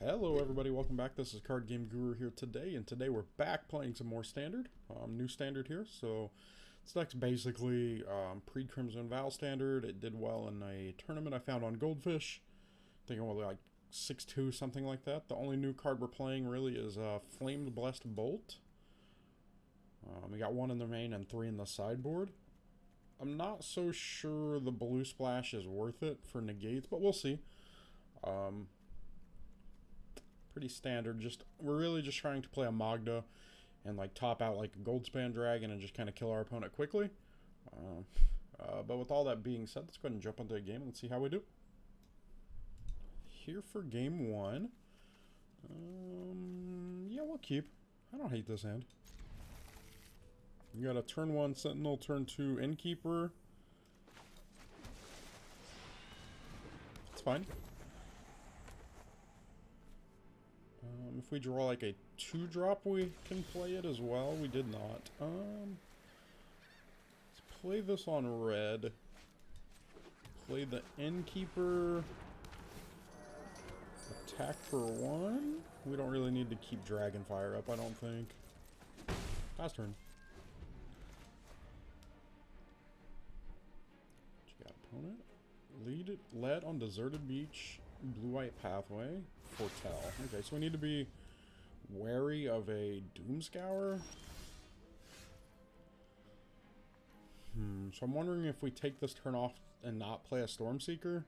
Hello everybody, welcome back. This is Card Game Guru here today, and today we're back playing some more Standard. New Standard here, so this deck's basically pre-Crimson Vow Standard. It did well in a tournament I found on Goldfish. I think it was like 6-2, something like that. The only new card we're playing really is Flamed Blessed Bolt. We got 1 in the main and 3 in the sideboard. I'm not so sure the Blue Splash is worth it for negates, but we'll see. Pretty standard. We're really just trying to play a Magda and like top out like a Goldspan Dragon and just kind of kill our opponent quickly. But with all that being said, let's go ahead and jump into a game and see how we do. Here for game 1. Yeah, we'll keep. I don't hate this hand. You got a turn 1 Sentinel, turn 2 Innkeeper. It's fine. If we draw like a 2-drop, we can play it as well. We did not. Let's play this on red. Play the Innkeeper. Attack for 1. We don't really need to keep Dragonfire up, I don't think. Last turn. What you got, opponent? Led on Deserted Beach. Blue-white pathway. Foretell. Okay, so we need to be wary of a Doomscour. So I'm wondering if we take this turn off and not play a Stormseeker.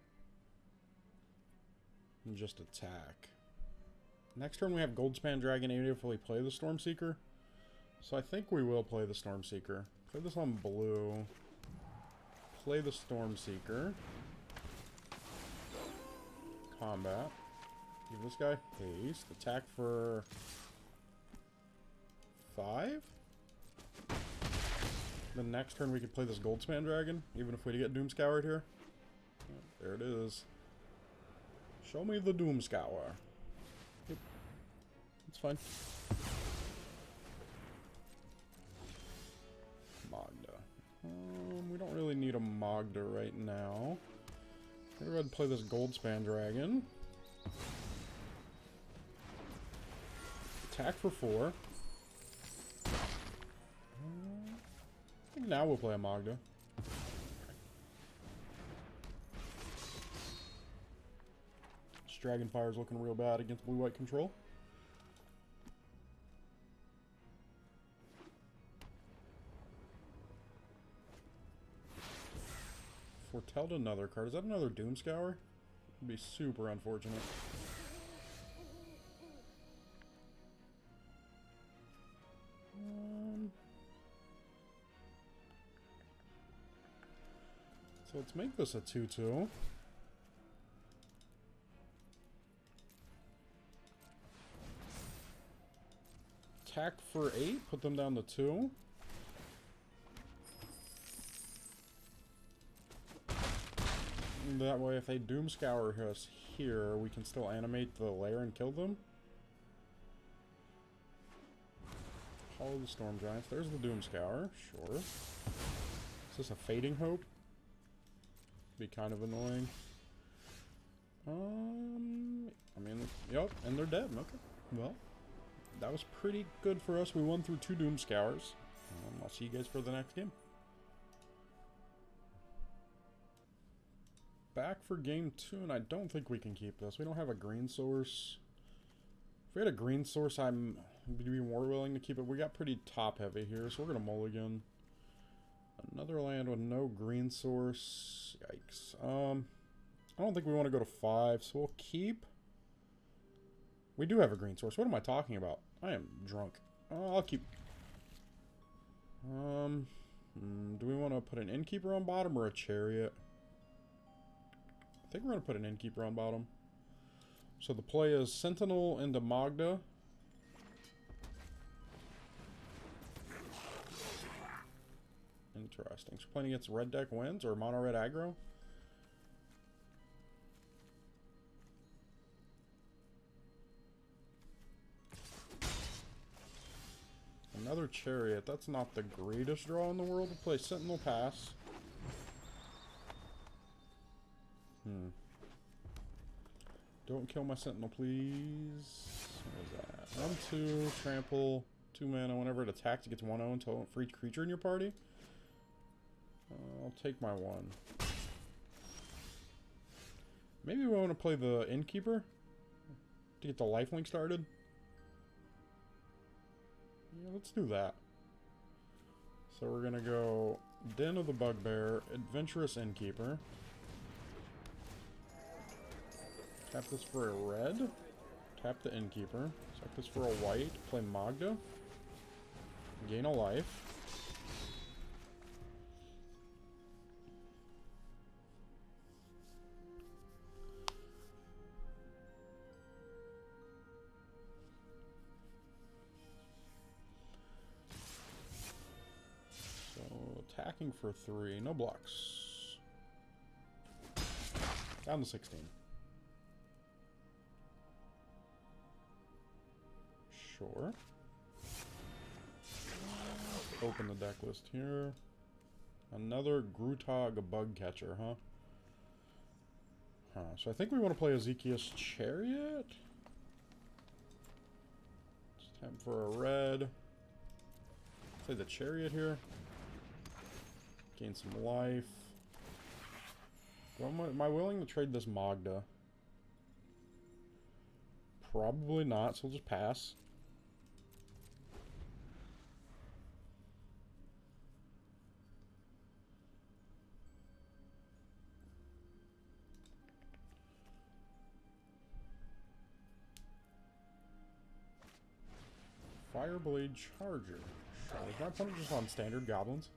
And just attack. Next turn we have Goldspan Dragon, even if we play the Stormseeker. So I think we will play the Stormseeker. Play this on blue. Play the Stormseeker. Combat. Give this guy haste. Attack for 5. The next turn we could play this Goldspan Dragon, even if we get Doomscoured here. Oh, there it is. Show me the Doomscour. Yep. It's fine. Magda. We don't really need a Magda right now. Go ahead and play this Goldspan Dragon. Attack for 4. I think now we'll play a Magda. This Dragonfire's looking real bad against blue-white control. Foretelled another card. Is that another Doomscour? Would be super unfortunate. So let's make this a 2-2. Attack for 8. Put them down to 2. That way, if they Doomscour us here, we can still animate the lair and kill them. Follow the Storm Giants. There's the Doomscour. Sure. Is this a Fading Hope? Be kind of annoying. I mean, yep, and they're dead. Okay. Well, that was pretty good for us. We won through 2 Doomscours. I'll see you guys for the next game. Back for game 2, and I don't think we can keep this. We don't have a green source. If we had a green source, I'd be more willing to keep it. We got pretty top heavy here, so we're going to mulligan. Another land with no green source. Yikes. I don't think we want to go to 5, so we'll keep. We do have a green source. What am I talking about? I am drunk. I'll keep. Do we want to put an Innkeeper on bottom or a Chariot? I think we're going to put an Innkeeper on bottom. So the play is Sentinel into Magda. Interesting. So playing against red deck wins or mono red aggro? Another Chariot. That's not the greatest draw in the world. We'll play Sentinel pass. Don't kill my sentinel, please. What is that? 1, 2, trample, 2 mana. Whenever it attacks, it gets 1/0 until for each creature in your party. I'll take my 1. Maybe we want to play the Innkeeper to get the lifelink started. Yeah, let's do that. So we're gonna go Den of the Bugbear, Adventurous Innkeeper. Tap this for a red. Tap the Innkeeper. Tap this for a white. Play Magda. Gain a life. Attacking for 3, no blocks. Down to 16. Sure. Open the deck list here. Another Grutog bug catcher, huh? So I think we want to play Ezekiel's Chariot. Just tap for a red. Play the Chariot here. Gain some life. Am I willing to trade this Magda? Probably not, so we'll just pass. Fireblade Charger. Sure. Is my opponent just on standard goblins?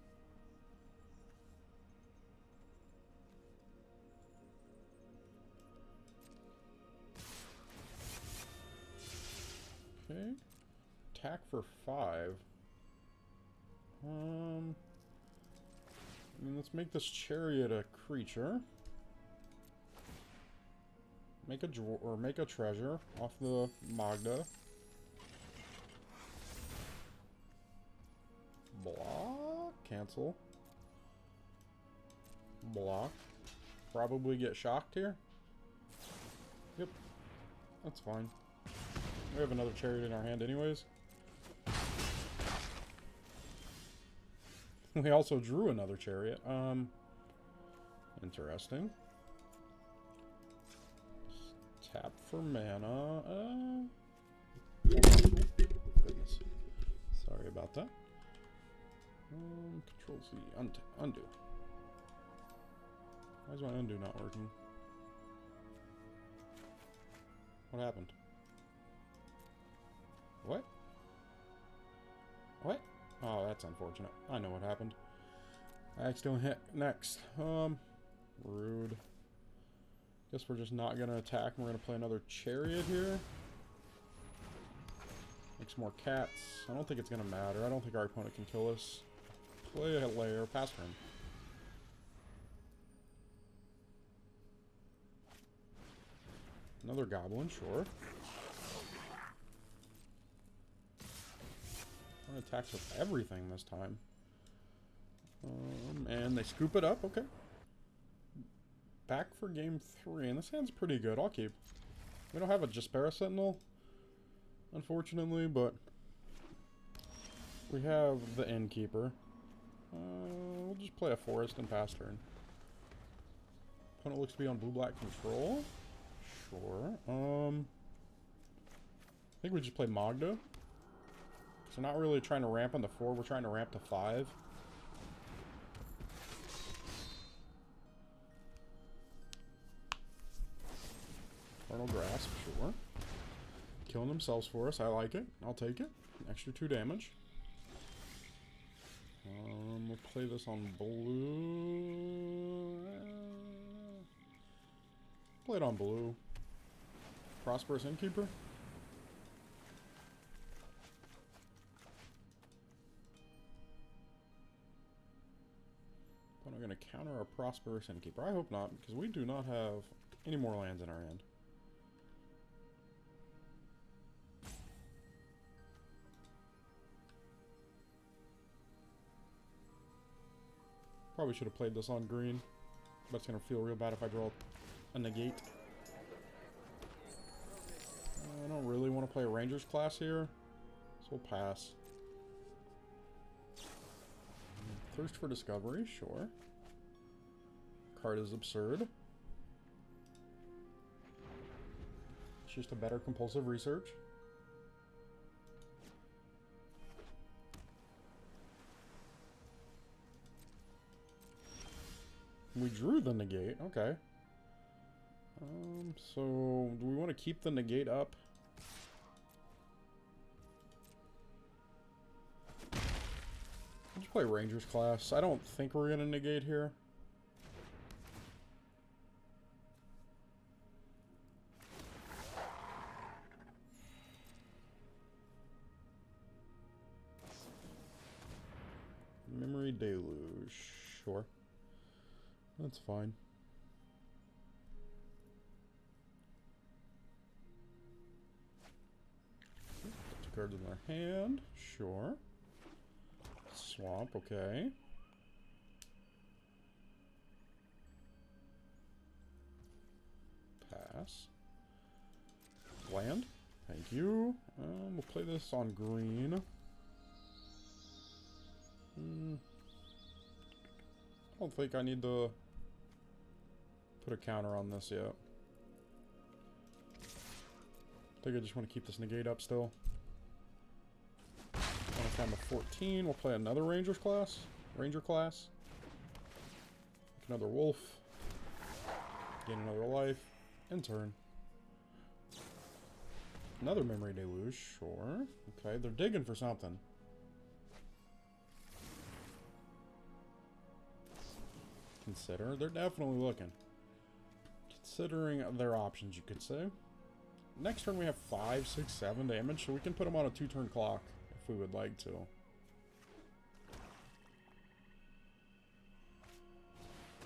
Okay. Attack for 5. I mean, let's make this Chariot a creature. Make a treasure off the Magda. Block. Cancel. Block. Probably get shocked here. Yep. That's fine. We have another Chariot in our hand anyways. We also drew another Chariot. Interesting. Tap for mana. Goodness. Sorry about that. Control Z. Undo. Why is my undo not working? What happened? What? What? Oh, that's unfortunate. I know what happened. I accidentally hit next. Rude. Guess we're just not gonna attack. We're gonna play another Chariot here. Make some more cats. I don't think it's gonna matter. I don't think our opponent can kill us. Play a layer, pass turn. Another goblin, sure. Attacks with everything this time. And they scoop it up, okay. Back for game 3, and this hand's pretty good. I'll keep. We don't have a Jaspera Sentinel, unfortunately, but we have the Innkeeper. We'll just play a Forest and pass turn. Opponent looks to be on blue-black control. Sure. I think we just play Magda. So not really trying to ramp on the 4, we're trying to ramp to 5. Infernal Grasp, sure. Killing themselves for us, I like it. I'll take it. Extra 2 damage. We'll play this on blue. Play it on blue. Prosperous Innkeeper. But I'm going to counter our Prosperous Innkeeper. I hope not, because we do not have any more lands in our hand. Probably should have played this on green, but it's going to feel real bad if I draw a negate. play a Ranger's class here. So we'll pass. Thirst for Discovery, sure. Card is absurd. It's just a better compulsive research. We drew the negate, okay. So do we want to keep the negate up? Let's play Ranger's class. I don't think we're gonna negate here. Memory Deluge, sure. That's fine. Put 2 cards in their hand, sure. Swamp, okay. Pass. Land, thank you. We'll play this on green. I don't think I need to put a counter on this yet. I think I just want to keep this negate up still. When it's down to 14, we'll play another Ranger class. Make another wolf. Gain another life. And turn. Another Memory Deluge, sure. Okay, they're digging for something. Consider. They're definitely looking. Considering their options, you could say. Next turn we have 5, 6, 7 damage, so we can put them on a 2-turn clock if we would like to.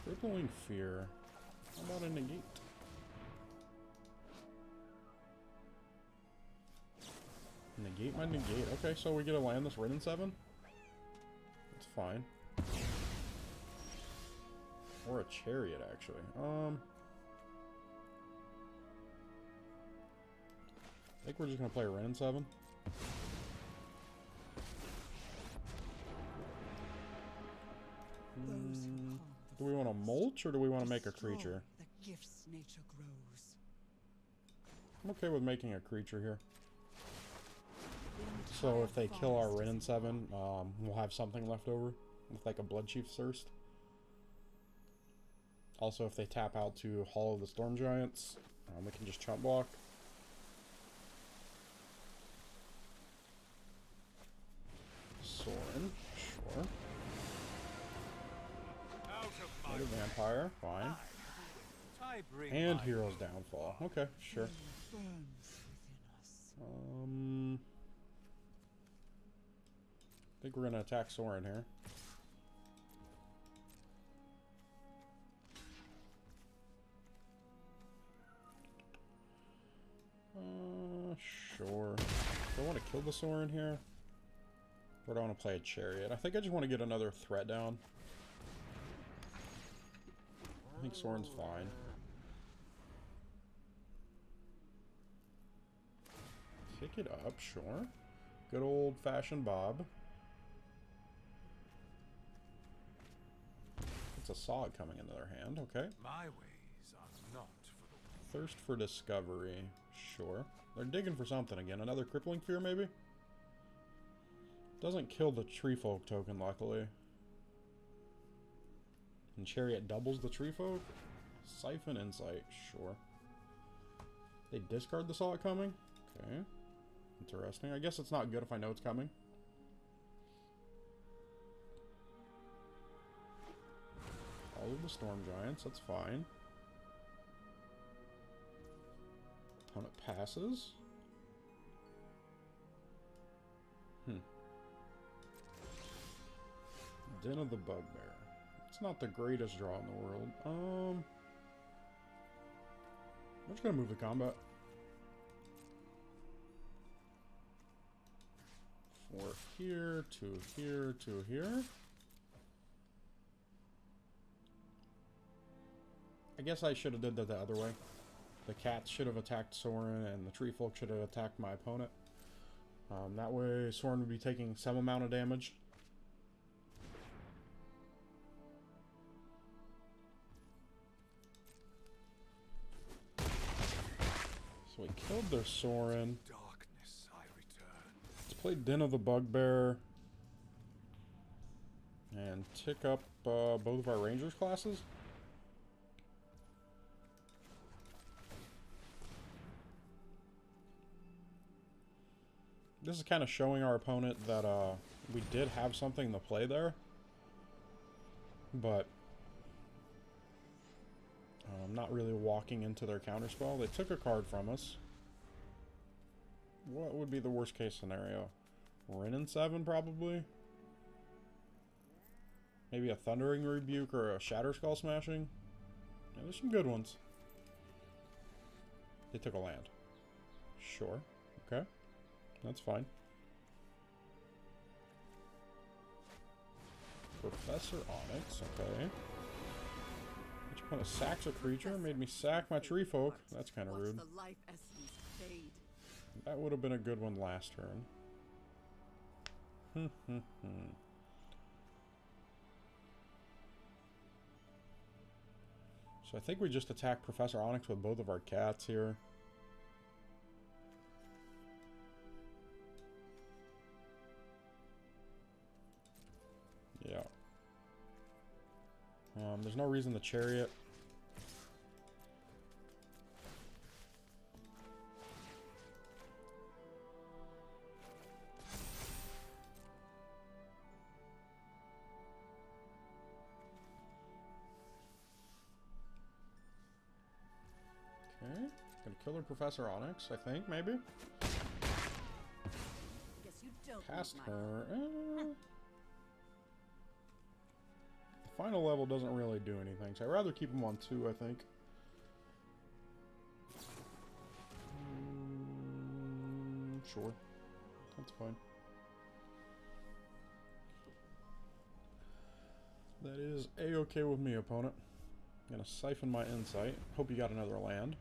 Crippling Fear. How about a negate? Negate my negate. Okay, so we get to land this red in 7? That's fine. Or a chariot, actually. I think we're just gonna play a Ren in 7. Do we want to mulch or do we want to make a creature? The gifts nature grows. I'm okay with making a creature here. So if they kill our Ren in 7, we'll have something left over with like a Bloodchief's Thirst. Also, if they tap out to Hollow the Storm Giants, we can just chump block. Sorin, sure. Another Vampire, fine. And Hero's Downfall. Okay, sure. I think we're gonna attack Sorin here. Sure. Do I want to kill the Sorin here? Or do I want to play a Chariot? I think I just want to get another threat down. I think Sorin's fine. Pick it up, sure. Good old-fashioned Bob. It's a Sog coming into their hand, okay. My ways are not for the Thirst for Discovery, sure. They're digging for something again. Another Crippling Fear, maybe? Doesn't kill the Tree Folk token, luckily. And Chariot doubles the Tree Folk? Siphon Insight, sure. They discard the Saw It coming? Okay. Interesting. I guess it's not good if I know it's coming. All of the Storm Giants, that's fine. Opponent passes. Den of the Bugbear. It's not the greatest draw in the world. I'm just gonna move the combat. 4 here, 2 here, 2 here. I guess I should have did that the other way. The cats should have attacked Soren, and the tree folk should have attacked my opponent. That way, Soren would be taking some amount of damage. So we killed their Soren. Darkness, I return. Let's play Den of the Bugbear. And tick up both of our Rangers classes. This is kind of showing our opponent that we did have something to play there. But not really walking into their counterspell. They took a card from us. What would be the worst case scenario? Rin and 7 probably. Maybe a Thundering Rebuke or a Shatter Skull Smashing. Yeah, there's some good ones. They took a land. Sure. Okay. That's fine. Professor Onyx, okay. Which opponent sacks a creature? Made me sack my tree folk. That's kind of rude. The life essence fade. That would have been a good one last turn. So I think we just attack Professor Onyx with both of our cats here. Yeah. There's no reason to Chariot. Okay. Gonna kill the Professor Onyx, I think, maybe. Guess you don't Cast need my her. The final level doesn't really do anything, so I'd rather keep him on 2, I think. Sure. That's fine. That is a-okay with me, opponent. Gonna siphon my insight. Hope you got another land.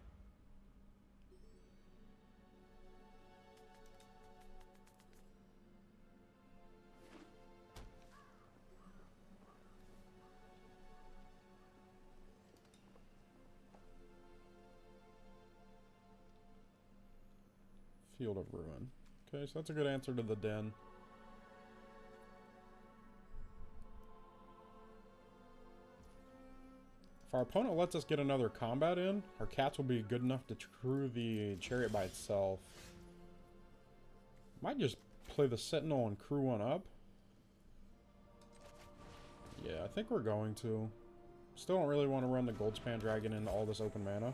Field of Ruin. Okay, so that's a good answer to the den. If our opponent lets us get another combat in, our cats will be good enough to crew the chariot by itself. Might just play the Sentinel and crew one up. Yeah, I think we're going to. Still don't really want to run the Goldspan Dragon into all this open mana.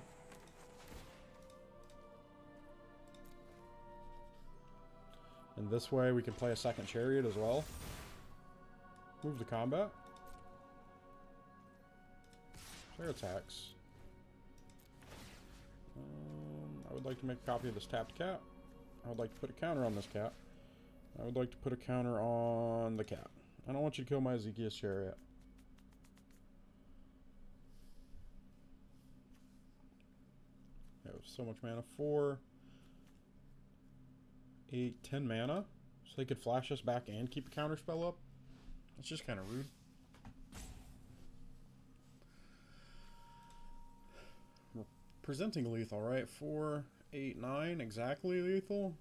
And this way we can play a second chariot as well. Move to combat. Share attacks. I would like to make a copy of this tapped cat. I would like to put a counter on this cat. I would like to put a counter on the cat. I don't want you to kill my Ezekiel's chariot. I have so much mana. 4, 8, 10 mana. So they could flash us back and keep a counter spell up. That's just kind of rude. We're presenting lethal, right? 4, 8, 9, exactly lethal.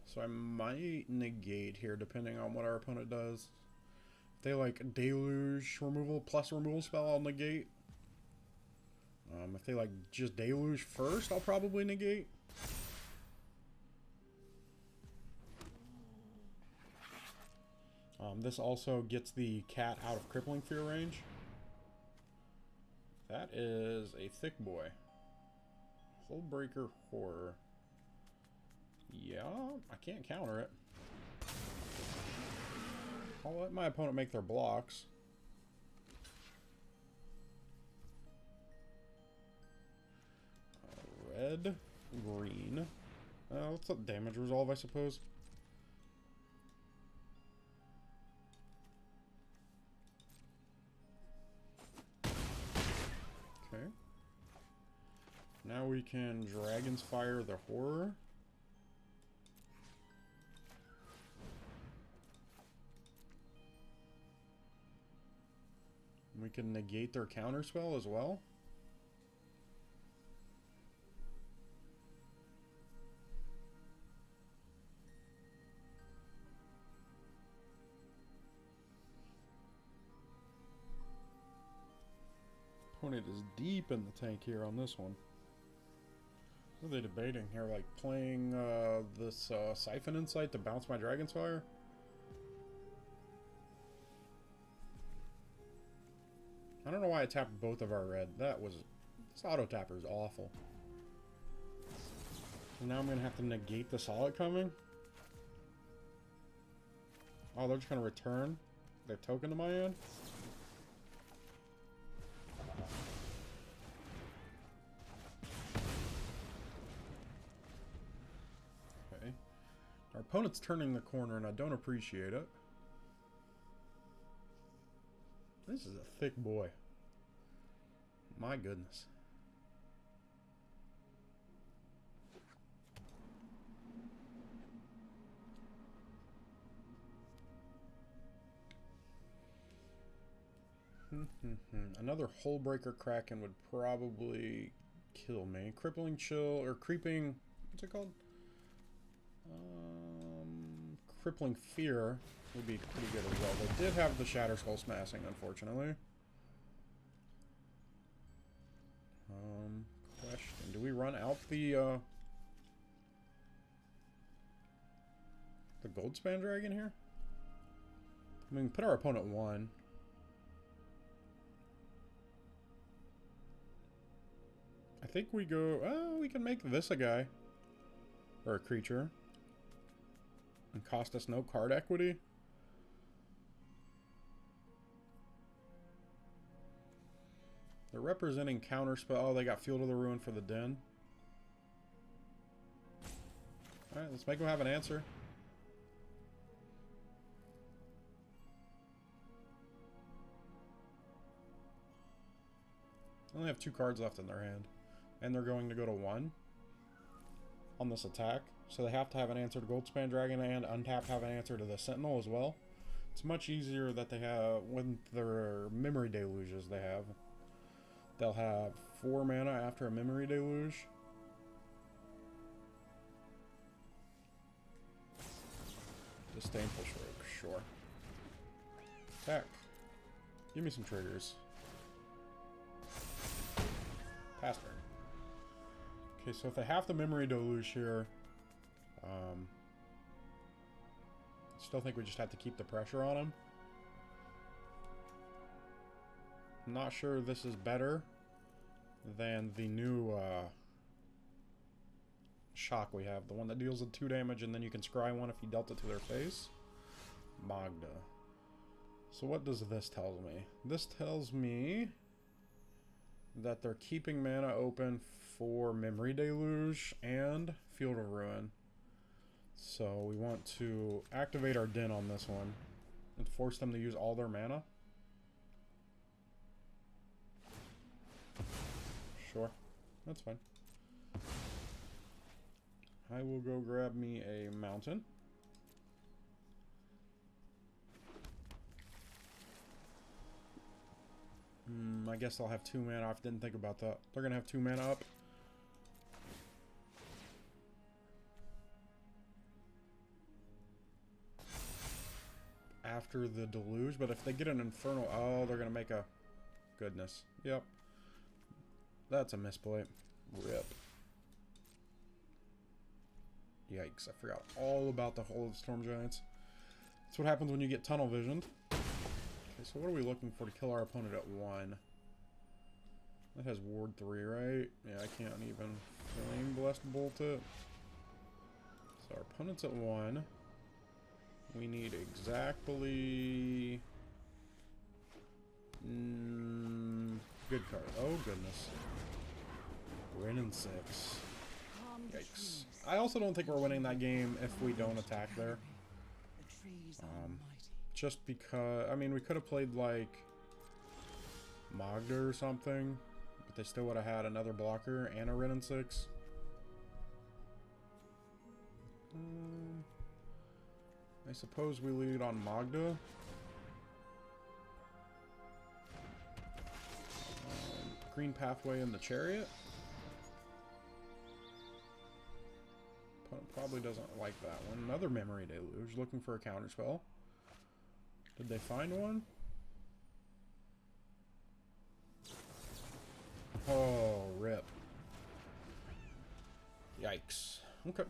So I might negate here depending on what our opponent does. If they like deluge removal plus removal spell, I'll negate. If they like just deluge first, I'll probably negate. This also gets the cat out of Crippling Fear range. That is a thick boy. Hullbreaker Horror. Yeah, I can't counter it. I'll let my opponent make their blocks. Red, green. Let's let damage resolve, I suppose. Now we can Dragon's Fire the Horror. We can negate their counterspell as well. Opponent is deep in the tank here on this one. What are they debating here? Like playing this Siphon Insight to bounce my Dragon's Fire? I don't know why I tapped both of our red. This auto tapper is awful. So now I'm going to have to negate the solid coming. Oh, they're just going to return their token to my hand? Okay. Our opponent's turning the corner and I don't appreciate it. This is a thick boy. My goodness. Another Hullbreaker Kraken would probably kill me. Crippling Chill, or Creeping... What's it called? Crippling Fear would be pretty good as well. They did have the Shatter Skull Smashing, unfortunately. Question. Do we run out the Goldspan Dragon here? I mean, put our opponent 1. I think we go... Oh, we can make this a guy. Or a creature. And cost us no card equity. They're representing counterspell. Oh, they got Field of the Ruin for the Den. Alright, let's make them have an answer. They only have 2 cards left in their hand. And they're going to go to 1 on this attack. So they have to have an answer to Goldspan Dragon and untap have an answer to the Sentinel as well. It's much easier that they have, when their Memory Deluges they have. They'll have 4 mana after a Memory Deluge. Disdainful Stroke, sure. Attack. Give me some triggers. Pass turn. Okay, so if they have the Memory Deluge here, I still think we just have to keep the pressure on them. I'm not sure this is better than the new shock we have. The one that deals 2 damage and then you can scry 1 if you dealt it to their face. Magda. So what does this tell me? This tells me that they're keeping mana open for Memory Deluge and Field of Ruin. So we want to activate our Den on this one and force them to use all their mana. Sure, that's fine. I will go grab me a mountain. I guess I'll have 2 mana. I didn't think about that. They're going to have 2 mana up. After the Deluge, but if they get an Infernal... Oh, they're going to make a... Goodness. Yep. That's a misplay. Rip. Yikes, I forgot all about the whole of Storm Giants. That's what happens when you get tunnel visioned. Okay, so what are we looking for to kill our opponent at 1? That has Ward 3, right? Yeah, I can't even Flame Blessed Bolt it. So our opponent's at 1. We need exactly... good card. Oh, goodness. We're in 6. Yikes. I also don't think we're winning that game if we don't attack there. Just because... I mean, we could have played, like... Magda or something. But they still would have had another blocker and a Ren and 6. I suppose we lead on Magda. Green pathway in the chariot. Opponent probably doesn't like that one. Another memory deluge, looking for a counterspell. Did they find one? Oh, rip. Yikes. Okay.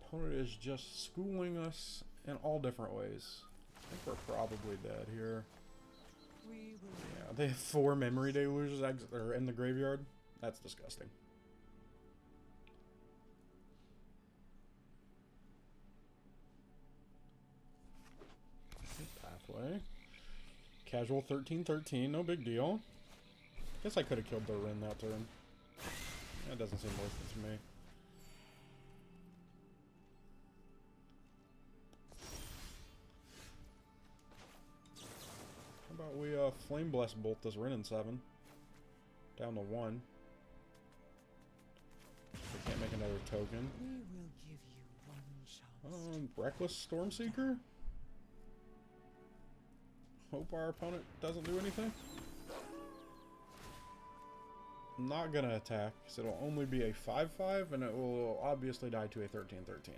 Opponent is just schooling us in all different ways. I think we're probably dead here. Yeah, they have 4 memory deluges are in the graveyard. That's disgusting. Pathway. Casual 13-13, no big deal. Guess I could have killed their Ren that turn. That doesn't seem worth it to me. How about we Flame Bless Bolt this Ren in 7. Down to 1. We can't make another token. We will give you one chance. Reckless Stormseeker? Hope our opponent doesn't do anything. I'm not gonna attack, because it'll only be a 5-5, and it will obviously die to a 13-13.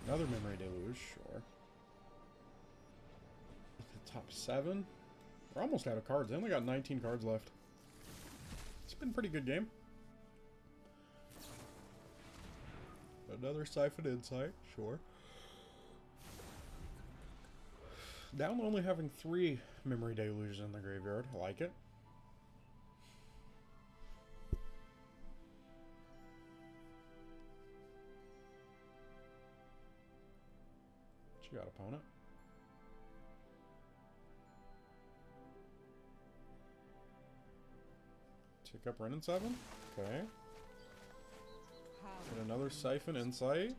Another Memory Deluge, sure. The top 7. We're almost out of cards. They only got 19 cards left. It's been a pretty good game. Another Siphon Insight, sure. Down to only having 3 Memory Deluges in the graveyard. I like it. What you got, opponent? Tick up Ren and 7. Okay. Get another Siphon Insight.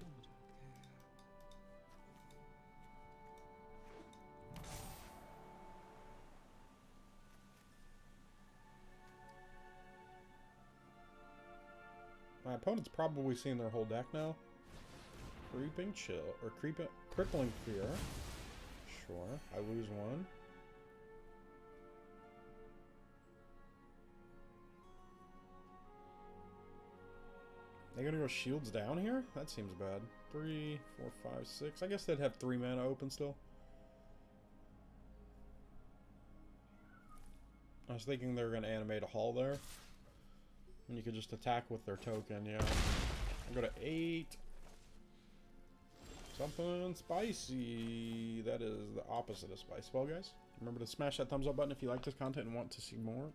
My opponent's probably seen their whole deck now. Creeping Chill, or Crippling Fear. Sure, I lose 1. They're gonna go shields down here? That seems bad. 3, 4, 5, 6. I guess they'd have 3 mana open still. I was thinking they were gonna animate a Hall there. And you could just attack with their token, yeah. I go to 8. Something spicy. That is the opposite of spice. Well, guys, remember to smash that thumbs up button if you like this content and want to see more.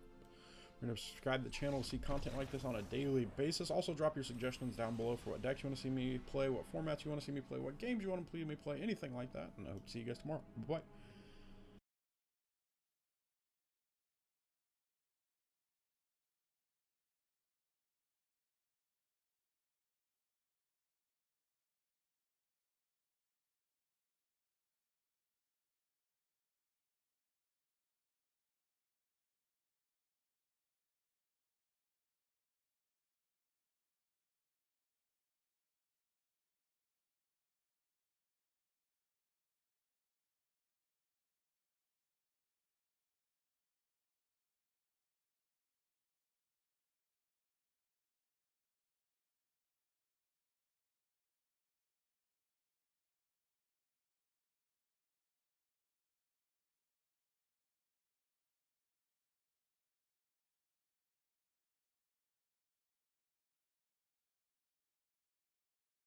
Remember to subscribe to the channel to see content like this on a daily basis. Also, drop your suggestions down below for what decks you want to see me play, what formats you want to see me play, what games you want to see me play, anything like that. And I hope to see you guys tomorrow. Bye-bye.